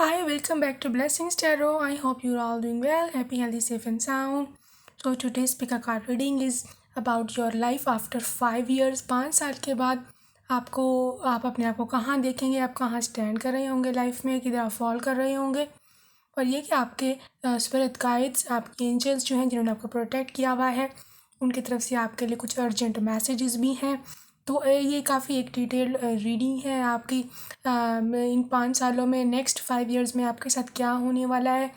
Hi, welcome back to Blessings Tarot. I hope you're all doing well, happy, healthy, safe, and sound. So today's pick a card reading is about your life after 5 years. 5 साल के बाद आप अपने आप को कहाँ देखेंगे, आप कहाँ स्टैंड कर रहे होंगे लाइफ में, किधर आप फॉल कर रहे होंगे, और ये कि आपके स्पिरिट गाइड्स, आपके एंजल्स जो हैं जिन्होंने आपको प्रोटेक्ट किया हुआ है, उनकी तरफ से आपके लिए कुछ अर्जेंट मैसेजेस भी हैं। तो ये काफ़ी एक डिटेल्ड रीडिंग है आपकी इन 5 सालों में, नेक्स्ट 5 इयर्स में आपके साथ क्या होने वाला है,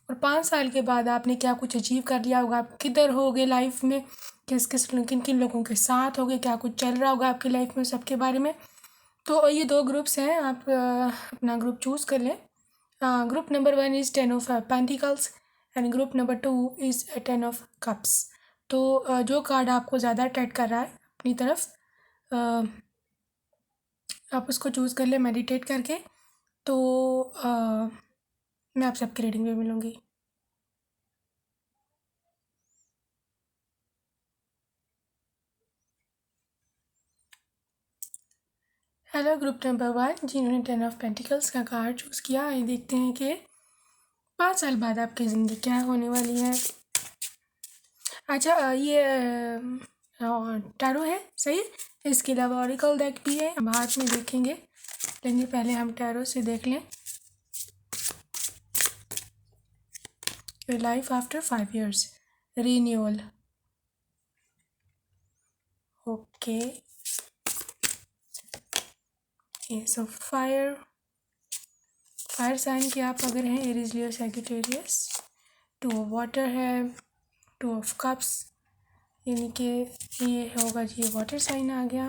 और 5 साल के बाद आपने क्या कुछ अचीव कर लिया होगा, आप किधर होगे लाइफ में, किन किन लोगों के साथ होगे, क्या कुछ चल रहा होगा आपकी लाइफ में, सबके बारे में। तो ये 2 ग्रुप्स हैं, आप अपना ग्रुप चूज़ कर लें। Group number 1 is 10 of Pentacles and group number 2 is 10 of Cups। तो जो कार्ड आपको ज़्यादा अट्रैक्ट कर रहा है अपनी तरफ, आप उसको चूज़ कर ले मेडिटेट करके। तो मैं आप सबकी रीडिंग में मिलूँगी। हेलो ग्रुप नंबर 1 जिन्होंने 10 of Pentacles का कार्ड चूज़ किया, ये देखते हैं कि 5 साल बाद आपकी ज़िंदगी क्या होने वाली है। अच्छा, ये टैरो है, सही है। इसके अलावा ऑरिकल डेक भी है, हम बाद में देखेंगे, लेकिन पहले हम टैरो से देख लें। Your life after 5 years, renewal. Okay, so fire sign के आप अगर हैं, Aries, Leo, Sagittarius. 2 of water है, 2 of कप्स, यानी कि ये होगा जी, वाटर साइन आ गया।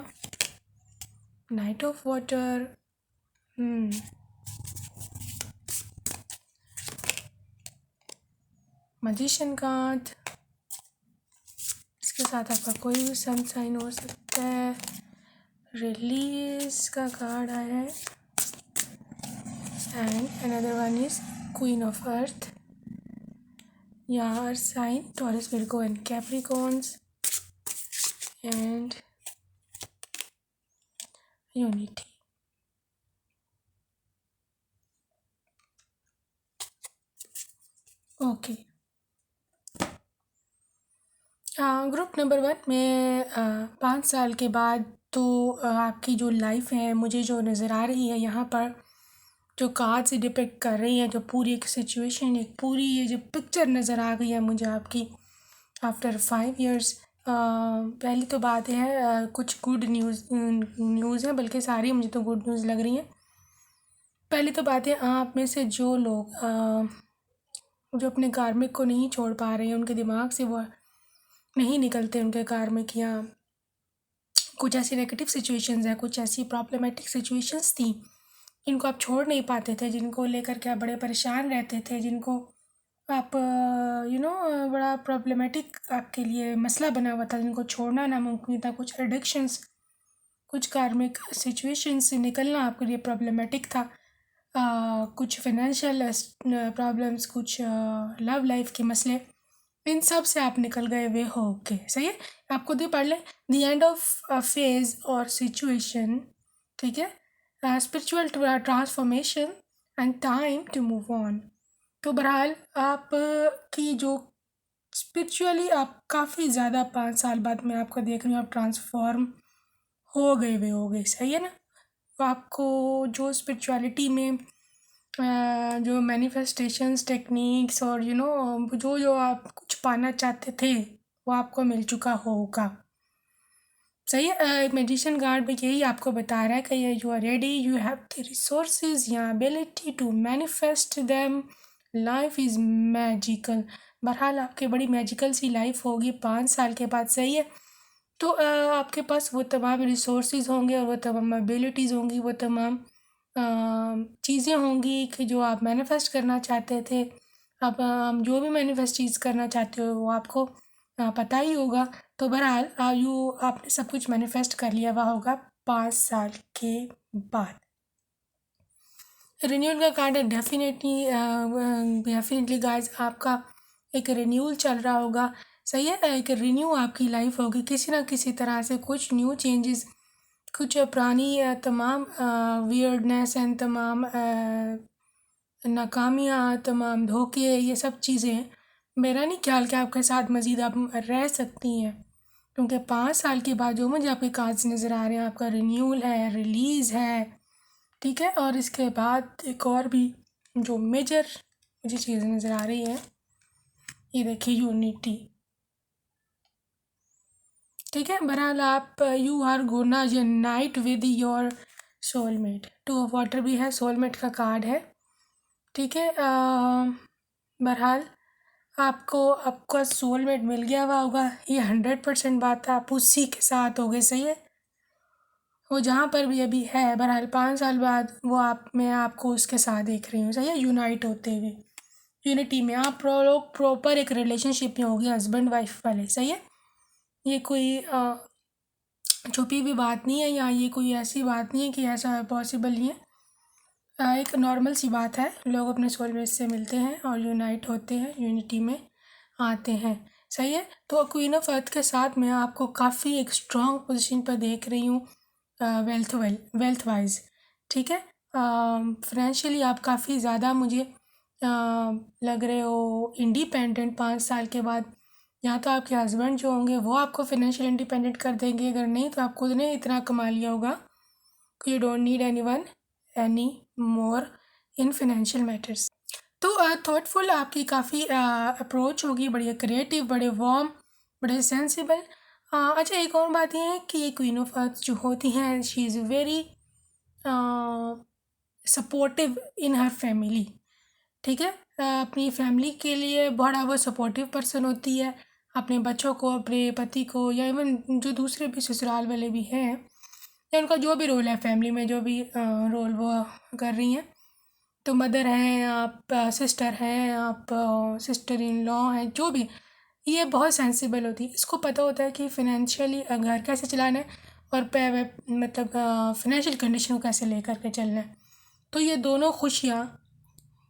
Night of water, magician card, इसके साथ आपका कोई भी सन साइन हो सकता है। रिलीज का कार्ड आया है, and another one is queen of earth. यहाँ earth sign, Taurus, Virgo and Capricorns, and unity. Okay, group number 1 में 5 साल के बाद तो आपकी जो लाइफ है, मुझे जो नज़र आ रही है यहाँ पर, जो कार्ड से डिपिक्ट कर रही है, जो पूरी एक सिचुएशन, एक पूरी ये जो पिक्चर नज़र आ गई है मुझे आपकी आफ्टर 5 years। पहली तो बात है, कुछ गुड न्यूज़ है, बल्कि सारी मुझे तो गुड न्यूज़ लग रही हैं। पहली तो बात है, आप में से जो लोग जो अपने कार्मिक को नहीं छोड़ पा रहे हैं, उनके दिमाग से वो नहीं निकलते उनके कार्मिक, या कुछ ऐसी नेगेटिव सिचुएशंस हैं, कुछ ऐसी प्रॉब्लमेटिक सिचुएशंस थी जिनको आप छोड़ नहीं पाते थे, जिनको लेकर के आप बड़े परेशान रहते थे, जिनको आप बड़ा प्रॉब्लमेटिक आपके लिए मसला बना हुआ था, जिनको छोड़ना नामुमकिन था। कुछ एडिक्शंस, कुछ कार्मिक सिचुएशंस से निकलना आपके लिए प्रॉब्लमेटिक था। कुछ फाइनेंशियल प्रॉब्लम्स, कुछ लव लाइफ के मसले, इन सब से आप निकल गए हुए हो। ओके, सही है। आप खुद ही पढ़ लें, the end of a phase और सिचुएशन, ठीक है, spiritual transformation and time to move on. तो बहरहाल आप की जो स्पिरिचुअली आप काफ़ी ज़्यादा 5 साल बाद मैं आपको देख रही हूँ, आप ट्रांसफॉर्म हो गए हुए हो गए, सही है ना। तो आपको जो स्पिरिचुअलिटी में जो मैनिफेस्टेशंस टेक्निक्स और जो जो आप कुछ पाना चाहते थे, वो आपको मिल चुका होगा, सही है। मैजिशियन कार्ड में यही आपको बता रहा है कि you are ready, you have the resources या ability to manifest them, life is magical. बहरहाल आपकी बड़ी मैजिकल सी लाइफ होगी 5 साल के बाद, सही है। तो आपके पास वो तमाम रिसोर्सेज होंगे, और वो तमाम एबिलिटीज़ होंगी, वो तमाम चीज़ें होंगी कि जो आप मैनिफेस्ट करना चाहते थे। आप जो भी मैनिफेस्ट चीज़ करना चाहते हो वो आपको पता ही होगा। तो बहरहाल आपने सब कुछ मैनिफेस्ट कर लिया हुआ होगा 5 साल के बाद। रिन्यूअल का कार्ड है, डेफिनेटली गाइस आपका एक रिन्यूअल चल रहा होगा, सही है। एक रिन्यू आपकी लाइफ होगी किसी ना किसी तरह से, कुछ न्यू चेंजेस, कुछ पुरानी तमाम वियर्डनेस एंड तमाम नाकामियाँ, तमाम धोखे, ये सब चीज़ें हैं। मेरा नहीं ख्याल कि आपके साथ मज़ीद आप रह सकती हैं, क्योंकि 5 साल के बाद जो मुझे आपके कार्ड्स नज़र आ रहे हैं, आपका रिन्यूअल है, रिलीज़ है, ठीक है। और इसके बाद एक और भी जो मेजर मुझे चीज़ नज़र आ रही है, ये देखिए यूनिटी, ठीक है। बहरहाल आप you are gonna unite with your soulmate. 2 of water भी है, सोलमेट का कार्ड है, ठीक है। बहरहाल आपको आपका सोलमेट मिल गया हुआ होगा, ये 100% बात है। आप उसी के साथ हो गए, सही है। वो जहाँ पर भी अभी है, बहरहाल 5 साल बाद वो आप, मैं आपको उसके साथ देख रही हूँ, सही है, यूनाइट होते हुए, यूनिटी में। आप लोग प्रॉपर एक रिलेशनशिप में हो गए, हस्बैंड वाइफ वाले, सही है। ये कोई छुपी हुई बात नहीं है, या ये कोई ऐसी बात नहीं है कि ऐसा पॉसिबल नहीं है। एक नॉर्मल सी बात है, लोग अपने सोलमेट से मिलते हैं और यूनाइट होते हैं, यूनिटी में आते हैं, सही है। तो क्वीन ऑफ अर्थ के साथ मैं आपको काफ़ी एक स्ट्रॉन्ग पोजीशन पर देख रही हूँ, वेल्थ वाइज, ठीक है। फाइनेंशियली आप काफ़ी ज़्यादा मुझे लग रहे हो इंडिपेंडेंट 5 साल के बाद। या तो आपके हस्बैंड जो होंगे वो आपको फाइनेंशियल इंडिपेंडेंट कर देंगे, अगर नहीं तो आप खुद ने इतना कमा लिया होगा कि you don't need anyone any more in financial matters. तो थॉटफुल आपकी काफ़ी अप्रोच होगी, बड़े क्रिएटिव, बड़े वार्म, बड़े सेंसिबल। अच्छा, एक और बात ये है कि ये क्वीन ऑफ अर्थ जो होती हैं, she is very supportive in her family, ठीक है। अपनी फैमिली के लिए बड़ा वो सपोर्टिव पर्सन होती है, अपने बच्चों को, अपने पति को, या इवन जो दूसरे भी ससुराल वाले भी हैं, या उनका जो भी रोल है फैमिली में, जो भी रोल वो कर रही हैं। तो मदर हैं आप, सिस्टर हैं आप, सिस्टर इन लॉ हैं, जो भी, ये बहुत सेंसिबल होती है। इसको पता होता है कि फ़िनेंशियली घर कैसे चलाना है, और मतलब फाइनेंशियल कंडीशन को कैसे लेकर के चलना है। तो ये दोनों खुशियाँ,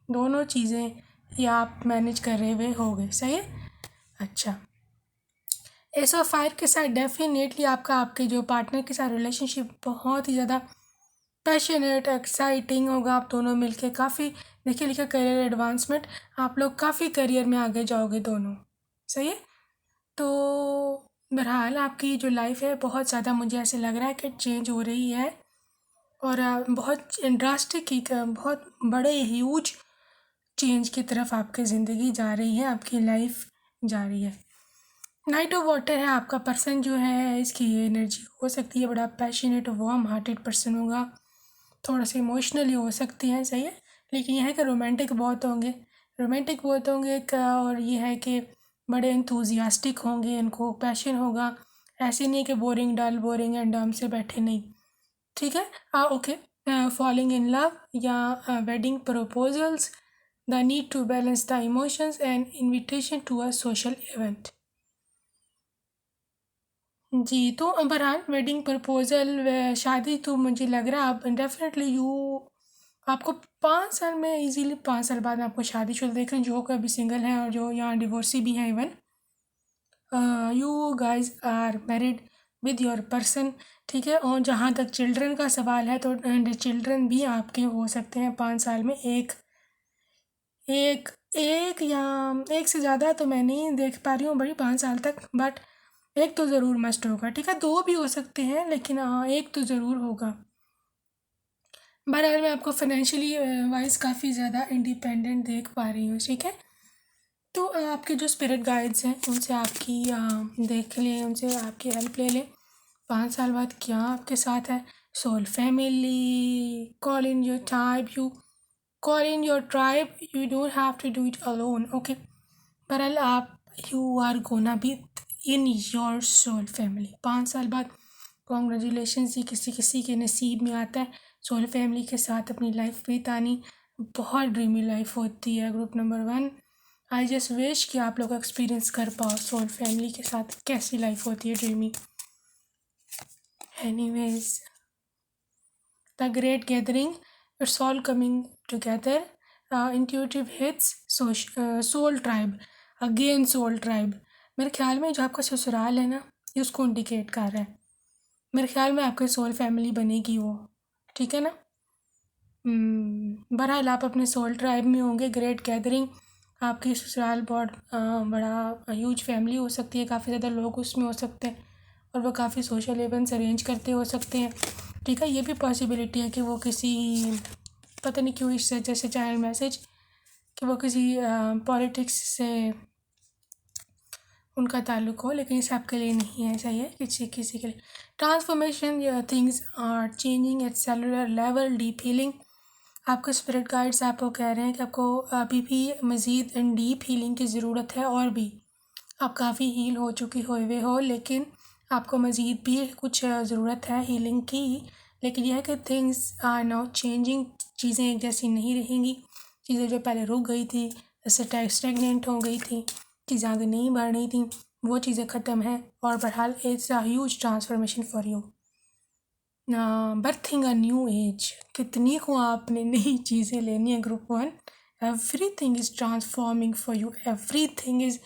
दोनों चीज़ें ये आप मैनेज कर रहे हुए हो गए, सही है। अच्छा, एस ऑफ फायर के साथ डेफिनेटली आपका आपके जो पार्टनर के साथ रिलेशनशिप बहुत ही ज़्यादा पैशनेट, एक्साइटिंग होगा। आप दोनों मिलके काफ़ी, देखिए लिखा करियर एडवांसमेंट, आप लोग काफ़ी करियर में आगे जाओगे दोनों, सही है। तो बहरहाल आपकी जो लाइफ है बहुत ज़्यादा, मुझे ऐसे लग रहा है कि चेंज हो रही है, और बहुत ड्रास्टिक ही, बहुत बड़े ह्यूज चेंज की तरफ आपकी ज़िंदगी जा रही है, आपकी लाइफ जा रही है। नाइट ऑफ वाटर है आपका पर्सन जो है, इसकी ये एनर्जी हो सकती है बड़ा पैशनेट, वार्म हार्टेड पर्सन होगा, थोड़ा सा इमोशनली हो सकती हैं, सही है। लेकिन यह है कि रोमांटिक बहुत होंगे, रोमांटिक बहुत होंगे और ये है कि बड़े इंथुजियास्टिक होंगे, इनको पैशन होगा। ऐसे नहीं कि बोरिंग, डल, बोरिंग एंड डम से बैठे, नहीं, ठीक है। ओके, फॉलिंग इन लव या wedding proposals, the need to balance the emotions and invitation to a social event. जी, तो बहरहाल वेडिंग प्रपोज़ल, शादी तो मुझे लग रहा है आप डेफ़िनेटली आपको 5 साल में, इज़िली 5 साल बाद आपको शादीशुदा देख रहे हैं, जो अभी सिंगल हैं और जो यहाँ डिवोर्सी भी हैं even. You guys are married with your person, ठीक है। और जहाँ तक चिल्ड्रन का सवाल है, तो चिल्ड्रन भी आपके हो सकते हैं 5 साल में। एक एक एक या एक से ज़्यादा तो मैं नहीं देख पा रही हूँ बड़ी 5 साल तक, बट एक तो ज़रूर मस्ट होगा, ठीक है। 2 भी हो सकते हैं, लेकिन एक तो ज़रूर होगा। बहरहाल मैं आपको फाइनेंशियली वाइज काफ़ी ज़्यादा इंडिपेंडेंट देख पा रही हूँ, ठीक है। तो आपके जो स्पिरिट गाइड्स हैं उनसे आपकी देख लें, उनसे आपकी हेल्प ले लें, 5 साल बाद क्या आपके साथ है। Soul family, call in your tribe, call in your tribe, you don't have to do it alone, okay. बहरहाल आप, you are gonna be in your soul family 5 साल बाद। कॉन्ग्रेचुलेशंस, ये किसी किसी के नसीब में आता है सोल फैमिली के साथ अपनी लाइफ बितानी, बहुत ड्रीमी लाइफ होती है। Group number 1, I just wish कि आप लोग एक्सपीरियंस कर पाओ सोल फैमिली के साथ कैसी लाइफ होती है, dreamy. Anyways, the great gathering, it's all coming together, intuitive hits, soul tribe, again soul tribe. मेरे ख्याल में जो आपका ससुराल है ना, ये उसको इंडिकेट कर रहा है। मेरे ख्याल में आपके सोल फैमिली बनेगी वो, ठीक है ना। बहरहाल आप अपने सोल ट्राइब में होंगे, ग्रेट गैदरिंग, आपकी ससुराल बहुत बड़ा ह्यूज फैमिली हो सकती है, काफ़ी ज़्यादा लोग उसमें हो सकते हैं और वो काफ़ी सोशल इवेंट्स अरेंज करते हो सकते हैं। ठीक है, ये भी पॉसिबिलिटी है कि वो किसी, पता नहीं क्यों इस जैसे चाइल्ड मैसेज, कि वो किसी पॉलिटिक्स से उनका ताल्लुक हो, लेकिन इस आपके लिए नहीं है, ऐसा ही है किसी किसी के लिए। Transformation, things are changing at cellular level, deep healing, आपके स्पिरिट गाइड्स आपको कह रहे हैं कि आपको अभी भी मज़ीद इन डीप हीलिंग की ज़रूरत है, और भी आप काफ़ी हील हो चुकी हुए हो, लेकिन आपको मज़ीद भी कुछ ज़रूरत है हीलिंग की। लेकिन यह है कि थिंग्स आर नाउ चेंजिंग, चीज़ें एक जैसी नहीं रहेंगी, चीज़ें जो पहले रुक गई थी, जैसे स्टेगनेंट हो गई थी, चीज़ें आगे नहीं बढ़ रही थी, वो चीज़ें ख़त्म हैं। और बहरहाल it's a huge transformation for you, berthing a new age. कितनी को आपने नई चीज़ें लेनी है group one, every thing is transforming for you, every thing is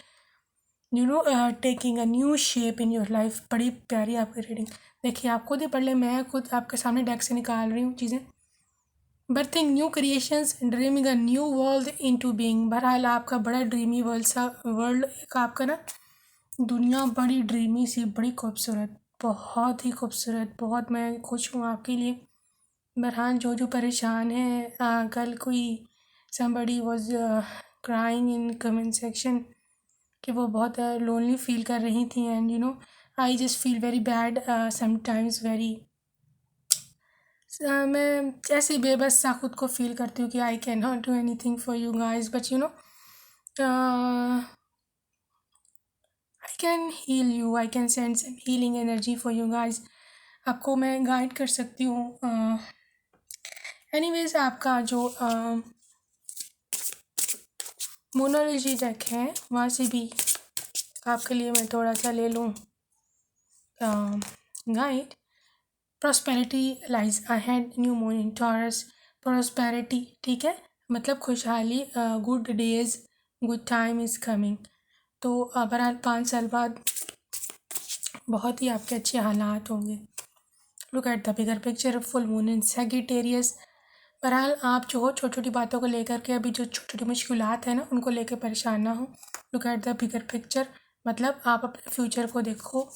taking a new shape in your life. बड़ी प्यारी आपकी रीडिंग, देखिए आप खुद ही पढ़ लें, मैं खुद आपके सामने डेस्क से निकाल रही हूँ चीज़ें। Berthing new creations, dreaming a new world into being. बहरहाल आपका बड़ा ड्रीमी वर्ल्ड एक आपका ना, दुनिया बड़ी ड्रीमी सी, बड़ी खूबसूरत, बहुत ही खूबसूरत, बहुत मैं खुश हूँ आपके लिए। बहरहाल जो परेशान है, कल कोई somebody was crying in comment section कि वो बहुत लोनली फील कर रही थी, and I just feel very bad sometimes, very मैं ऐसे बेबस सा खुद को फील करती हूँ कि I can not do any thing for you guys, but I can heal you, I can send some healing energy for you guys. आपको मैं गाइड कर सकती हूँ। एनीवेज आपका जो मोनोलॉजी डेक है, वहाँ से भी आपके लिए मैं थोड़ा सा ले लूँ guide. Prosperity lies ahead, new moon in taurus, prosperity, ठीक है, मतलब खुशहाली, good days, good time is coming. तो बहरहाल 5 साल बाद बहुत ही आपके अच्छे हालात होंगे। Look at the bigger picture, full moon in Sagittarius. बहरहाल आप जो हो छोटी छोटी बातों को लेकर के, अभी जो छोटी छोटी मुश्किलात हैं ना, उनको लेकर परेशान ना हो। Look at the bigger picture, मतलब आप अपने फ्यूचर को देखो।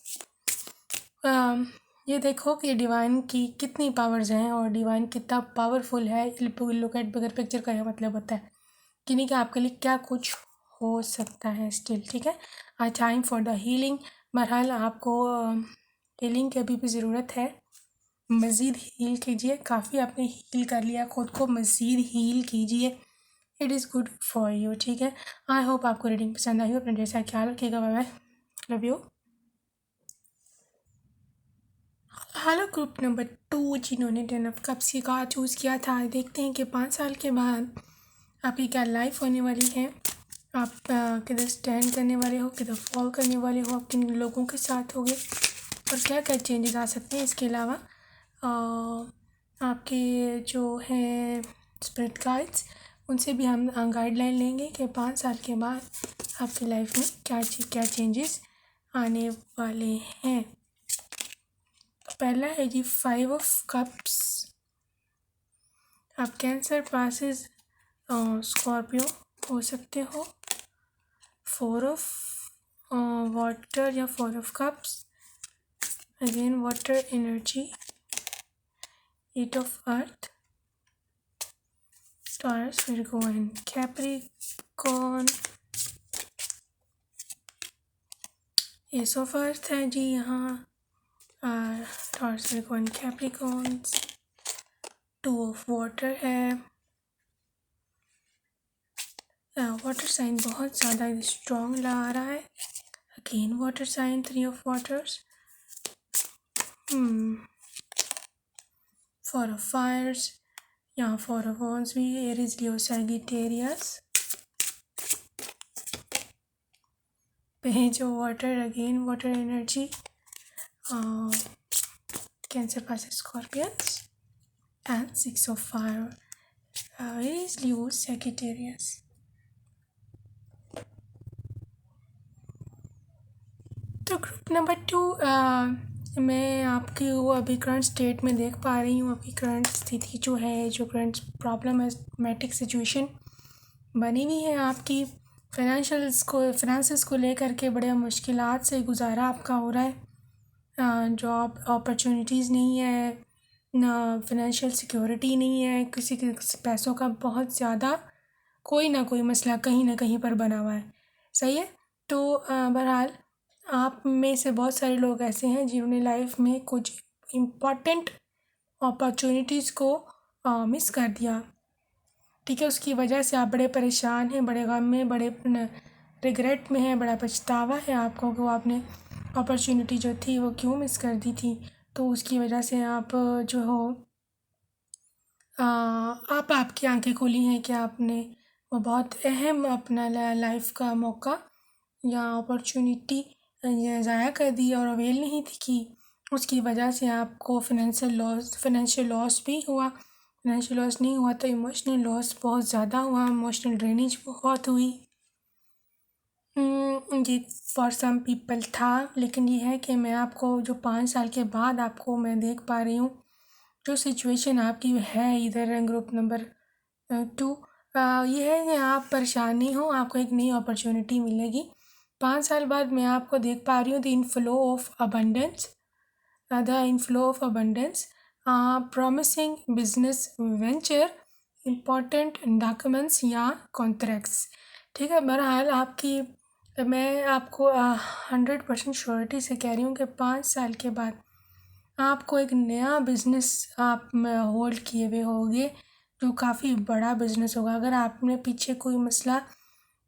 ये देखो कि डिवाइन की कितनी पावर्स हैं और डिवाइन कितना पावरफुल है। लुक एट बिगर पिक्चर का यह मतलब होता है कि नहीं, कि आपके लिए क्या कुछ हो सकता है स्टिल, ठीक है। आ टाइम फॉर द हीलिंग, बहरहाल आपको हीलिंग की अभी भी ज़रूरत है, मज़ीद हील कीजिए, काफ़ी आपने हील कर लिया खुद को, मज़ीद हील कीजिए, it is good for you, ठीक है। आई होप आपको रीडिंग पसंद आई हो, अपने ढेर सारा ख्याल रखिएगा, bye bye, love you. Hello group number 2, जिन्होंने 10 ऑफ कप्स की कार्ड चूज़ किया था, देखते हैं कि 5 साल के बाद आपकी क्या लाइफ होने वाली है। आप किधर स्टैंड करने वाले हो, किधर फॉल करने वाले हो, आप किन लोगों के साथ होगे और क्या क्या चेंजेस आ सकते हैं। इसके अलावा आपके जो हैं स्पिरिट गाइड्स, उनसे भी हम गाइडलाइन लेंगे कि 5 साल के बाद आपकी लाइफ में क्या चेंजेस आने वाले हैं। पहला है जी 5 ऑफ कप्स, आप कैंसर, पासिस, स्कॉर्पियो हो सकते हो। 4 ऑफ वाटर या 4 of cups, again water energy. 8 of earth, Taurus, Virgo and Capricorn. Ace of earth है जी यहाँ, Taurus, Virgo and Capricorns. 2 of water है, वाटर साइन बहुत ज़्यादा स्ट्रॉन्ग ला रहा है, again water sign. 3 of waters, 4 of fires, यहाँ 4 ऑफ वॉन्ड्स भी, Aries, Leo, Sagittarius. Page of water, again water energy, Cancer, Pisces, Scorpions and 6 of fire, Aries, Leo, Sagittarius. तो group number 2, मैं आपकी वो अभी करंट स्टेट में देख पा रही हूँ, अभी करंट स्थिति जो है, जो करंट प्रॉब्लमेटिक सिचुएशन बनी हुई है आपकी, फाइनेंसेस को लेकर के बड़े मुश्किलात से गुजारा आपका हो रहा है। जॉब अपॉर्चुनिटीज़ नहीं है, ना फाइनेंशियल सिक्योरिटी नहीं है, किसी के पैसों का बहुत ज़्यादा कोई ना कोई मसला कहीं ना कहीं पर बना हुआ है। सही है। तो बहरहाल आप में से बहुत सारे लोग ऐसे हैं जिन्होंने लाइफ में कुछ इम्पॉर्टेंट अपॉर्चुनिटीज़ को मिस कर दिया। ठीक है, उसकी वजह से आप बड़े परेशान हैं, बड़े गम में, बड़े रिग्रेट में हैं, बड़ा पछतावा है आपको कि वो आपने अपॉर्चुनिटी जो थी वो क्यों मिस कर दी थी। तो उसकी वजह से आप जो हो आप आपकी आंखें खुली हैं कि आपने वो बहुत अहम अपना लाइफ का मौका या अपॉर्चुनिटी ज़ाया कर दी और अवेल नहीं थी की। उसकी वजह से आपको फाइनेंशियल लॉस भी हुआ। फाइनेंशियल लॉस नहीं हुआ तो इमोशनल लॉस बहुत ज़्यादा हुआ, इमोशनल ड्रेनेज बहुत हुई। ये फॉर सम पीपल था, लेकिन ये है कि मैं आपको जो 5 साल के बाद आपको मैं देख पा रही हूँ जो सिचुएशन आपकी है इधर ग्रुप नंबर 2, ये है कि आप परेशान नहीं हो, आपको एक नई अपॉर्चुनिटी मिलेगी। 5 साल बाद मैं आपको देख पा रही हूँ the inflow of abundance, promising business venture, important documents या कॉन्ट्रैक्ट्स। ठीक है, बहरहाल मैं आपको 100% श्योरिटी से कह रही हूँ कि 5 साल के बाद आपको एक नया बिज़नेस आप होल्ड किए हुए होगे जो काफ़ी बड़ा बिज़नेस होगा। अगर आपने पीछे कोई मसला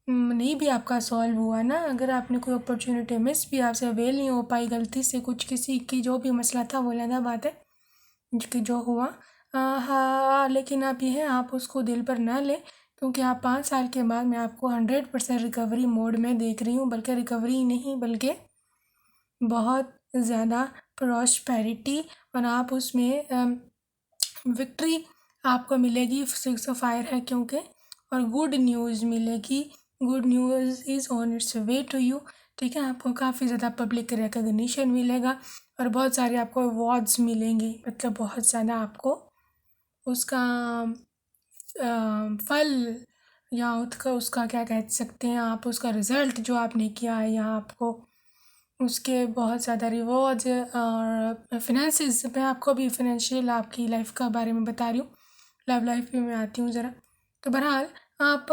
नहीं भी आपका सॉल्व हुआ ना, अगर आपने कोई अपॉर्चुनिटी मिस भी आपसे अवेल नहीं हो पाई गलती से, कुछ किसी की जो भी मसला था वो अलग बात है कि जो हुआ, हाँ, लेकिन आप ये है आप उसको दिल पर ना लें, क्योंकि आप 5 साल के बाद मैं आपको 100% रिकवरी मोड में देख रही हूँ, बल्कि रिकवरी ही नहीं बल्कि बहुत ज़्यादा प्रॉस्पेरिटी, और आप उसमें विक्ट्री आपको मिलेगी। 6 ऑफ फायर है क्योंकि, और गुड न्यूज़ मिलेगी, good news is on its way to you. ठीक है, आपको काफ़ी ज़्यादा पब्लिक रिकग्निशन मिलेगा और बहुत सारे आपको अवार्ड्स मिलेंगे, मतलब बहुत ज़्यादा आपको उसका फल या उसका क्या कह सकते हैं आप, उसका रिज़ल्ट जो आपने किया है या आपको उसके बहुत ज़्यादा रिवॉर्ड्स और फिनेंसेस। मैं आपको अभी फाइनेंशियल आपकी लाइफ का बारे में बता रही हूँ, लव लाइफ में मैं आती हूँ ज़रा। तो बहरहाल आप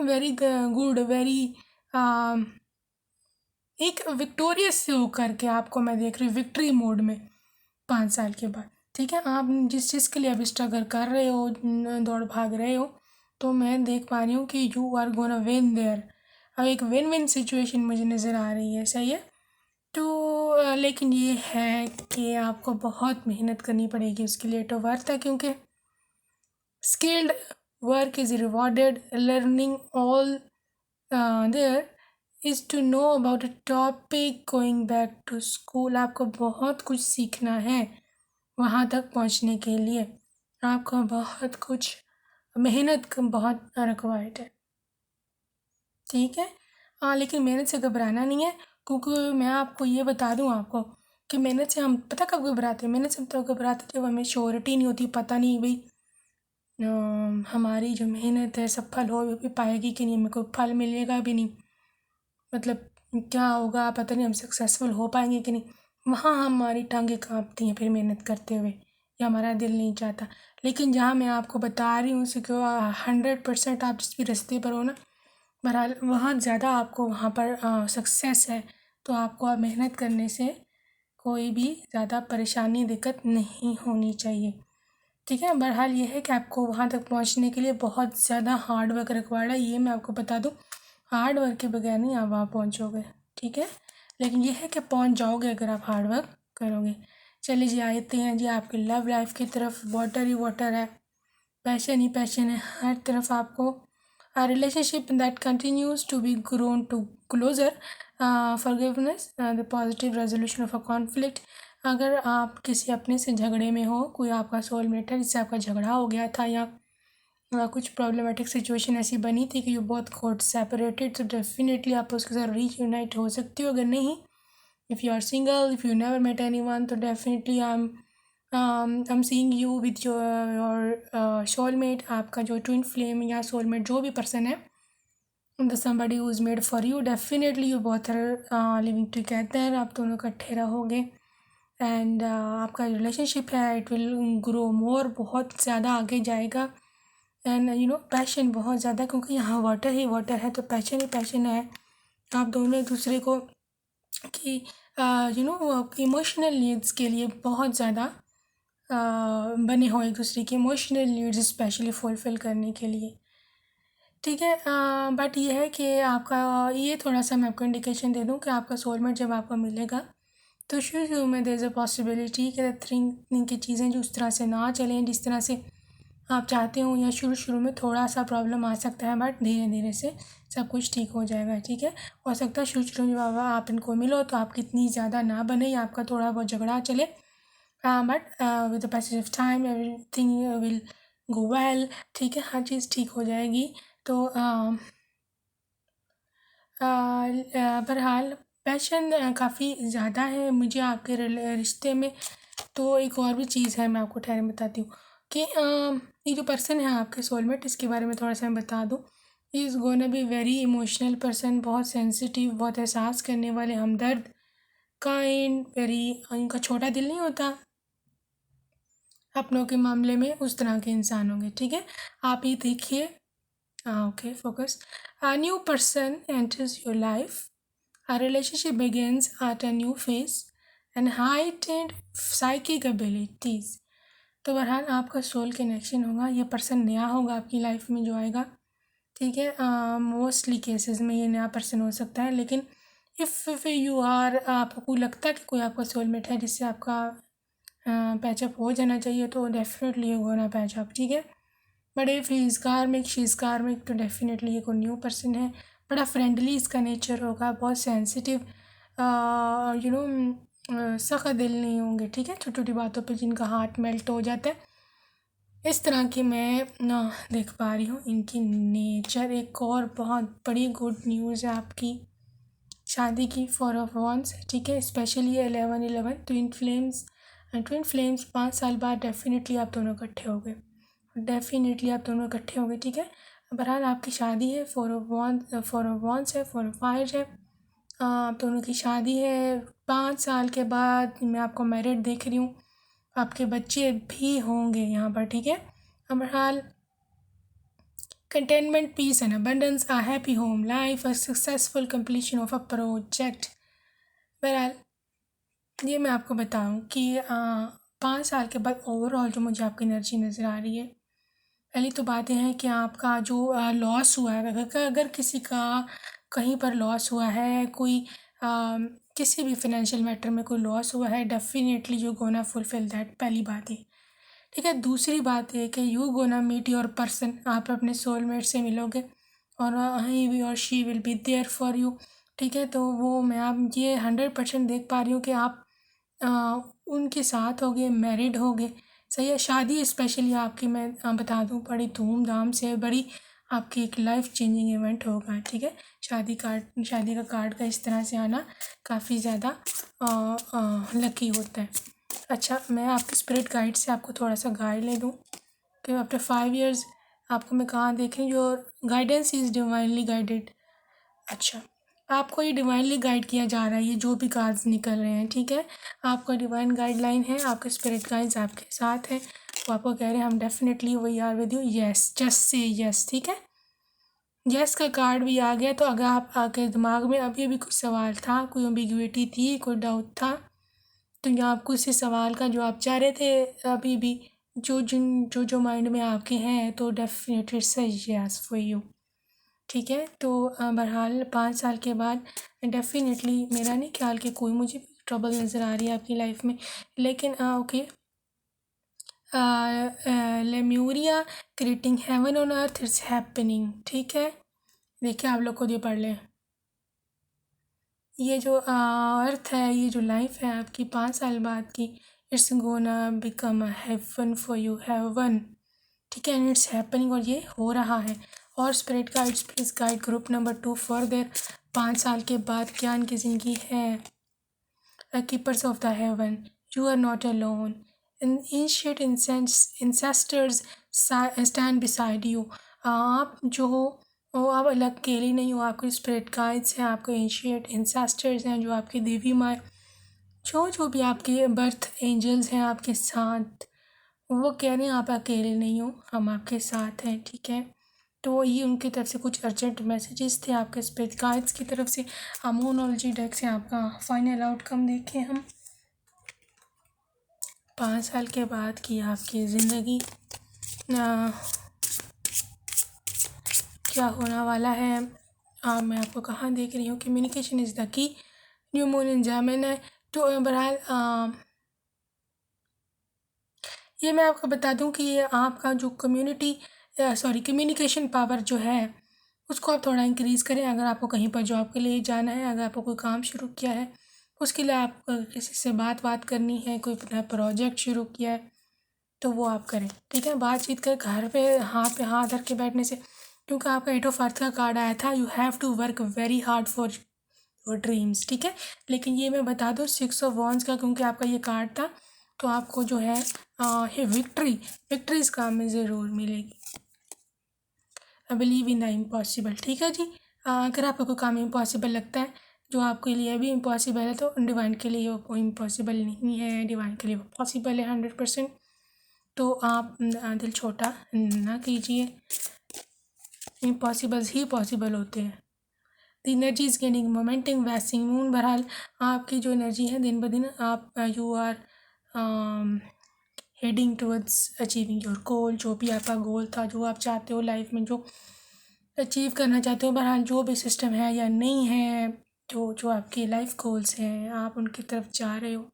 वेरी गुड, वेरी एक विक्टोरियस से होकर के आपको मैं देख रही हूँ विक्ट्री मोड में 5 साल के बाद। ठीक है, आप जिस चीज़ के लिए अभी स्ट्रगल कर रहे हो, दौड़ भाग रहे हो, तो मैं देख पा रही हूँ कि you are gonna win there. अब एक विन विन सिचुएशन मुझे नज़र आ रही है। सही है। तो लेकिन ये है कि आपको बहुत मेहनत करनी पड़ेगी उसके लिए, तो वर्थ है, क्योंकि skilled work is rewarded, learning all there is to know about a topic, going back to school. आपको बहुत कुछ सीखना है वहाँ तक पहुँचने के लिए, आपको बहुत कुछ मेहनत बहुत रिक्वायर्ड है। ठीक है, हाँ, लेकिन मेहनत से घबराना नहीं है, क्योंकि मैं आपको ये बता दूँ आपको कि मेहनत से हम पता कब घबराते हैं, मेहनत से हम तो घबराते जब हमें श्योरिटी नहीं होती, पता नहीं भाई हमारी जो मेहनत है सफल हो भी पाएगी कि नहीं, हमें कोई फल मिलेगा भी नहीं, मतलब क्या होगा पता नहीं, हम सक्सेसफुल हो पाएंगे कि नहीं। वहाँ हमारी टांगें काँपती हैं फिर मेहनत करते हुए, या हमारा दिल नहीं चाहता। लेकिन जहाँ मैं आपको बता रही हूँ कि 100% आप जिस भी रास्ते पर हो ना, बहरहाल वहाँ ज़्यादा आपको वहाँ पर सक्सेस है, तो आपको अब मेहनत करने से कोई भी ज़्यादा परेशानी दिक्कत नहीं होनी चाहिए। ठीक है, बहरहाल ये है कि आपको वहाँ तक पहुँचने के लिए बहुत ज़्यादा हार्ड वर्क रिक्वायर्ड है, ये मैं आपको बता दूँ। हार्ड वर्क के बगैर नहीं आप वहाँ पहुँचोगे। ठीक है, लेकिन ये है कि पहुँच जाओगे अगर आप हार्ड वर्क करोगे। चलिए जी, आते हैं जी आपकी लव लाइफ की तरफ। वाटर ही वाटर है, पैशन ही पैशन है, हर तरफ आपको relationship that continues to be grown to closer, forgiveness, the positive resolution of a conflict। अगर आप किसी अपने से झगड़े में हो, कोई आपका सोलमेट है जिससे आपका झगड़ा हो गया था, या कुछ प्रॉब्लमेटिक सिचुएशन ऐसी बनी थी कि यू बहुत कोर्ट सेपरेटेड, तो डेफिनेटली आप उसके साथ रीयूनाइट हो सकते हो। अगर नहीं, if you are single, if you never met anyone, तो definitely I am seeing you with your soulmate, आपका जो ट्विन फ्लेम या सोलमेट जो भी पर्सन है, the somebody who is made for you. Definitely you both are living together, आप दोनों इकट्ठे रहोगे एंड आपका रिलेशनशिप है इट विल ग्रो मोर, बहुत ज़्यादा आगे जाएगा। एंड यू नो पैशन बहुत ज़्यादा, क्योंकि यहाँ वाटर ही वाटर है, तो पैशन ही पैशन है। आप दोनों एक दूसरे को कि यू नो इमोशनल नीड्स के लिए बहुत ज़्यादा बने हो, एक दूसरे की इमोशनल नीड्स स्पेशली फुलफ़िल करने के लिए, ठीक है। बट ये है कि आपका ये थोड़ा सा मैं आपको इंडिकेशन दे दूँ कि आपका सोलमेट जब आपको मिलेगा तो शुरू में देयर इज़ अ पॉसिबिलिटी कि थिंकिंग की चीज़ें जो उस तरह से ना चलें जिस तरह से आप चाहते हो, या शुरू में थोड़ा सा प्रॉब्लम आ सकता है, बट धीरे धीरे से सब कुछ ठीक हो जाएगा, ठीक है। हो सकता है शुरू में बाबा आप इनको मिलो तो आपकी इतनी ज़्यादा ना बने या आपका थोड़ा बहुत झगड़ा चले, but with the passage of time everything will go well, ठीक है, हर चीज़ ठीक हो जाएगी। तो बहरहाल पैशन काफ़ी ज़्यादा है मुझे आपके रिश्ते में। तो एक और भी चीज़ है, मैं आपको ठहरे बताती हूँ कि ये जो पर्सन है आपके सोलमेट, इसके बारे में थोड़ा सा मैं बता दूँ। Is gonna be very emotional person, बहुत सेंसिटिव, बहुत एहसास करने वाले, हमदर्द, काइंड, वेरी, इनका छोटा दिल नहीं होता, अपनों के मामले में उस तरह के इंसान होंगे, ठीक है। आप ये देखिए, okay focus. A new person enters your life. A relationship begins at a new phase and heightened psychic abilities. तो बहरहाल आपका सोल कनेक्शन होगा, ये पर्सन नया होगा आपकी लाइफ में जो आएगा, ठीक है। मोस्टली केसेस में ये नया पर्सन हो सकता है, लेकिन इफ़ यू आर, आपको लगता है कि कोई आपका सोलमेट है जिससे आपका पैचअप हो जाना चाहिए, तो डेफिनेटली यू गोना पैचअप, ठीक है। बट इफ़ ही इज़ कार्मिक, शी इज़ कार्मिक, तो डेफिनेटली ये कोई न्यू पर्सन है। बड़ा फ्रेंडली इसका नेचर होगा, बहुत सेंसिटिव, यू नो सख्त दिल नहीं होंगे, ठीक है, छोटी छोटी बातों पे जिनका हार्ट मेल्ट हो जाता है, इस तरह की मैं ना देख पा रही हूँ इनकी नेचर। एक और बहुत बड़ी गुड न्यूज़ है आपकी शादी की, 4 of Wands, ठीक है। स्पेशली 11-11 ट्विन फ्लेम्स 5 साल बाद डेफिनेटली आप दोनों इकट्ठे हो गए, डेफिनेटली आप दोनों इकट्ठे हो गए, ठीक है। बहरहाल आपकी शादी है, 4 of Wands है, 4 of Fire है, आप दोनों की शादी है 5 साल के बाद। मैं आपको मैरिड देख रही हूँ, आपके बच्चे भी होंगे यहाँ पर, ठीक है। बहरहाल contentment, peace and abundance, a happy home life, a successful completion of a project। बहरहाल ये मैं आपको बताऊं कि 5 साल के बाद ओवरऑल जो मुझे आपकी एनर्जी नज़र आ रही है, पहली तो बात यह है कि आपका जो लॉस हुआ है, अगर किसी का कहीं पर लॉस हुआ है, कोई किसी भी फाइनेंशियल मैटर में कोई लॉस हुआ है, definitely you gonna fulfill that, पहली बात है, ठीक है। दूसरी बात है कि you gonna meet your person, आप अपने सोलमेट से मिलोगे और ही वी और she will be there for you, ठीक है। तो वो मैं आप ये 100% देख पा रही हूँ कि आप उनके साथ होगे, मैरिड होगे, सही है। शादी स्पेशली आपकी मैं बता दूँ बड़ी धूमधाम से, बड़ी आपकी एक लाइफ चेंजिंग इवेंट होगा, ठीक है। शादी का कार्ड का इस तरह से आना काफ़ी ज़्यादा लकी होता है। अच्छा, मैं आपके स्पिरिट गाइड से आपको थोड़ा सा गाइड ले दूँ कि आफ्टर 5 years आपको मैं कहाँ देखें, your guidance is divinely guided. अच्छा, आपको ये डिवाइनली गाइड किया जा रहा है, ये जो भी कार्ड्स निकल रहे हैं, ठीक है। आपका डिवाइन गाइडलाइन है, आपके स्पिरिट गाइड्स आपके साथ हैं, वो आपको कह रहे हैं हम definitely we are with you, yes, just say yes, ठीक है। यस का कार्ड भी आ गया, तो अगर आपके दिमाग में अभी भी कुछ सवाल था, कोई एम्बिग्युइटी थी, कोई डाउट था, तो यहाँ आपको इसी सवाल का जवाब चाह रहे थे अभी भी जो माइंड में आपके हैं, तो डेफिनेटली सही यस फॉर यू, ठीक है। तो बहरहाल 5 साल के बाद डेफिनेटली मेरा नहीं ख्याल कि कोई मुझे ट्रबल नज़र आ रही है आपकी लाइफ में, लेकिन okay, Lemuria creating heaven on earth is happening, ठीक है। देखिए आप लोग खुद ये पढ़ लें, ये जो अर्थ है, ये जो लाइफ है आपकी 5 साल बाद की, it's gonna become a heaven for you, heaven, ठीक है, एंड इट्स हैपनिंग, और ये हो रहा है। और spirit guides please guide group number 2 further, 5 साल के बाद क्या इनकी ज़िंदगी है, keepers of the heaven, you are not alone. And ancient ancestors stand beside you. आप जो हो वो आप अलग अकेले नहीं हो, आपके स्पिरिट गाइड्स हैं, आपके एंशियंट एंसेस्टर्स हैं, जो आपकी देवी माँ, जो भी आपके बर्थ एंजल्स हैं आपके साथ, वो कह रहे हैं आप अकेले नहीं हो, हम आपके साथ हैं, ठीक है। तो ये उनकी तरफ से कुछ अर्जेंट मैसेजेस थे आपके स्पिरिट गाइड्स की तरफ से। अमोनोलॉजी डेक से आपका फाइनल आउटकम देखें हम 5 साल के बाद की आपकी ज़िंदगी क्या होने वाला है। मैं आपको कहाँ देख रही हूँ, communication is the key, new moon in Gemini. तो बहरहाल ये मैं आपको बता दूं कि ये आपका जो कम्युनिकेशन पावर जो है उसको आप थोड़ा इंक्रीज़ करें। अगर आपको कहीं पर जॉब के लिए जाना है, अगर आपको कोई काम शुरू किया है, उसके लिए आप किसी से बात करनी है, कोई अपना प्रोजेक्ट शुरू किया है, तो वो आप करें, ठीक है। बातचीत कर घर पे हाथ धर के बैठने से, क्योंकि आपका 8 ऑफ अर्थ का कार्ड आया था, you have to work very hard for your dreams, ठीक है। लेकिन ये मैं बता दूँ 6 ऑफ वॉन्ड्स का, क्योंकि आपका ये कार्ड था, तो आपको जो है विक्ट्रीज काम में ज़रूर मिलेगी। I believe in the impossible, ठीक है जी। अगर आपको कोई काम इम्पॉसिबल लगता है, जो आपके लिए भी इम्पॉसिबल है, तो डिवाइन के लिए वो इम्पॉसिबल नहीं है, डिवाइन के लिए वो पॉसिबल है 100%। तो आप दिल छोटा ना कीजिए, इम्पॉसिबल्स ही पॉसिबल होते हैं। The energy is gaining momentum waxing moon. बहरहाल आपकी जो एनर्जी है दिन ब दिन आप you are heading towards achieving your goal. जो भी आपका गोल था, जो आप चाहते हो लाइफ में, जो अचीव करना चाहते हो, बहरहाल जो भी सिस्टम है या नहीं है, जो आपके लाइफ गोल्स हैं, आप उनकी तरफ जा रहे हो,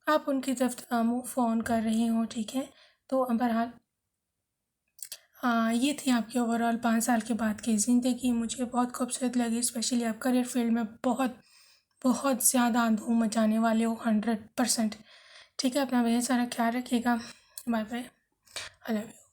आप उनकी तरफ मूव ऑन कर रहे हो, ठीक है। तो बहरहाल ये थी आपकी ओवरऑल 5 साल के बाद की ज़िंदगी। मुझे बहुत खूबसूरत लगी, स्पेशली आप करियर फील्ड में बहुत बहुत ज़्यादा धूम मचाने वाले हो 100%, ठीक है। अपना बहुत सारा ख्याल रखिएगा। Bye bye, I love you.